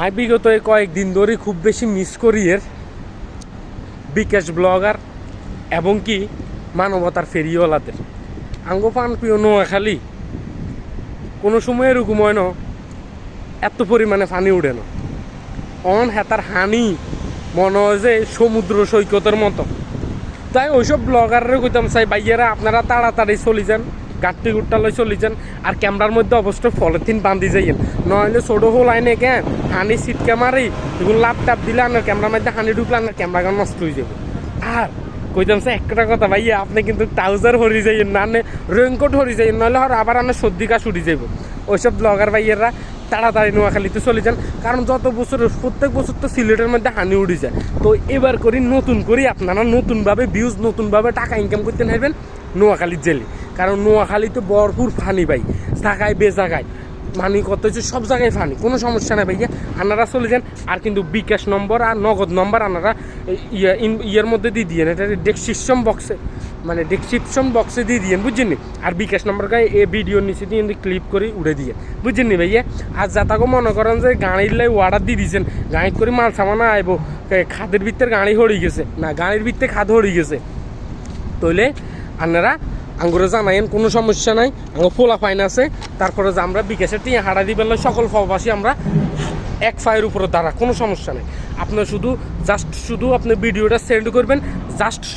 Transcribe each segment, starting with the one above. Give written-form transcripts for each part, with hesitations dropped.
আমি বিগত কয়েকদিন ধরে খুব বেশি মিস করি এর বিকাশ ব্লগার এবং কি মানবতার ফেরিওয়ালাদের আঙ্গো পান প্রিয় নোয়াখালী কোনো সময় এরকম হয় না এত পরিমাণে পানি উঠে না অন হেতার হানি মনে হয় যে সমুদ্র সৈকতের মতো। তাই ওইসব ব্লগাররা কইতাম চাই ভাইয়েরা আপনারা তাড়াতাড়ি চলে যান, গাড়ি গুট্টালয় চলে যান, আর ক্যামেরার মধ্যে অবশ্যই পলিথিন বান্ধি যাইয়েন, নইলে ছোটো হোল আইনে কেন হানি সিটকে মারি এগুলো লাভ টাপ দিলে আপনার ক্যামেরার মধ্যে হানি ঢুকলে আপনার ক্যামেরা নষ্ট হয়ে যাবে। আর কইতাম স্যার একটা কথা ভাইয়া আপনি কিন্তু ট্রাউজার হরি যাইয়েন না, আনে রেনকোট হরি যাইয়েন, নইলে আবার আপনার সর্দি কাশ উঠে যাব। ওইসব ব্লগার ভাইয়েরা তাড়াতাড়ি নোয়াখালীতে চলে যান, কারণ যত বছর প্রত্যেক বছর তো সিলেটের মধ্যে হানি উঠে যায়। তো এবার করি নতুন করি আপনারা নতুনভাবে ভিউজ নতুনভাবে টাকা ইনকাম করতে নেবেন নোয়াখালীর জেলে, কারণ নোয়াখালীতে ভরপুর ফানি ভাই, জায়গায় বেজাগায় মানি কত হচ্ছে সব জায়গায় ফানি, কোনো সমস্যা নেই ভাইয়া। আপনারা চলে যান, আর কিন্তু বিকাশ নম্বর আর নগদ নম্বর আপনারা ইয়ের মধ্যে দিয়ে দিয়েন, এটা ডেসক্রিপশন বক্সে দিয়ে দিয়েন বুঝছেন নি। আর বিকাশ নম্বর গায়ে এই ভিডিওর নিচে দিয়ে ক্লিপ করে উড়ে দিয়ে বুঝছেন নি ভাইয়া। আর যাতাকে মনে করেন যে গাড়ির লাই অর্ডার দিয়ে দিয়েছেন, গাড়ি করে মাল সামানা আইব খাদের ভিতরে গাড়ি হড়ি গেছে না, গাড়ির ভিতরে খাদ হড়ি গেছে, তইলে আপনারা আঙ্গুরে জানাইন, কোনো সমস্যা নাই। আঙ্গুর ফোলা ফাইন আছে, তারপরে যে আমরা বিকাশের টিয়া হাড়া দিবেন সকল প্রবাসী আমরা এক ফায়ের উপরে দাঁড়া, কোনো সমস্যা নেই। আপনার শুধু আপনি ভিডিওটা সেন্ড করবেন,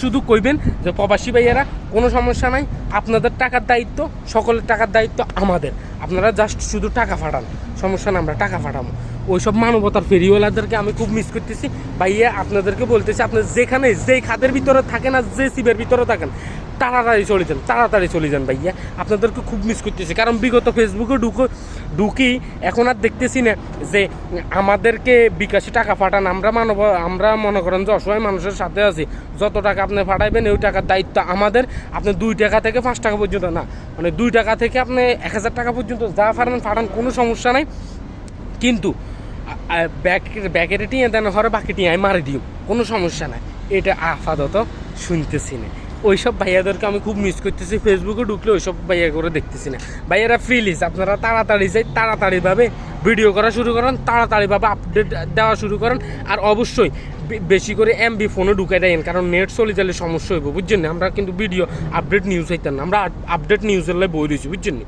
শুধু কইবেন যে প্রবাসী ভাইয়ারা কোনো সমস্যা নাই, আপনাদের টাকার দায়িত্ব, সকলের টাকার দায়িত্ব আমাদের, আপনারা শুধু টাকা পাঠান, সমস্যা না, আমরা টাকা পাঠাবো। ওইসব মানবতার ফেরিওয়ালাদেরকে আমি খুব মিস করতেছি ভাইয়া। আপনাদেরকে বলতেছি আপনি যেই খাদের ভিতরে থাকেন আর যে সিবের ভিতরে থাকেন তাড়াতাড়ি চলে যান ভাইয়া, আপনাদেরকে খুব মিস করতেছি। কারণ বিগত ফেসবুকে ঢুকি এখন আর দেখতেছি না যে আমাদেরকে বিকাশে টাকা পাঠান, আমরা মনে করেন যে অসহায় মানুষের সাথে আছি, যত টাকা আপনি পাঠাইবেন ওই টাকার দায়িত্ব আমাদের। আপনি 2 টাকা থেকে 5 টাকা পর্যন্ত না, মানে 2 টাকা থেকে আপনি 1000 টাকা পর্যন্ত যা পাঠান কোনো সমস্যা নাই, কিন্তু ব্যাকের টিয়া দেন হরে বাকি টিয়ায় মারি দিও, কোনো সমস্যা নাই। এটা আপাতত শুনতেছি না। ওইসব ভাইয়াদেরকে আমি খুব মিস করতেছি, ফেসবুকে ঢুকলে ওইসব ভাইয়া করে দেখতেছি না। ভাইয়ারা প্লিজ আপনারা তাড়াতাড়িভাবে ভিডিও করা শুরু করেন, তাড়াতাড়িভাবে আপডেট দেওয়া শুরু করেন, আর অবশ্যই বেশি করে এমবি ফোনে ঢুকাই দেন, কারণ নেট চলে গেলে সমস্যা হইব বুঝছেন না। আমরা কিন্তু ভিডিও আপডেট নিউজ হইতেন না, আমরা আপডেট নিউজের লাই বই রয়েছি বুঝছেন না।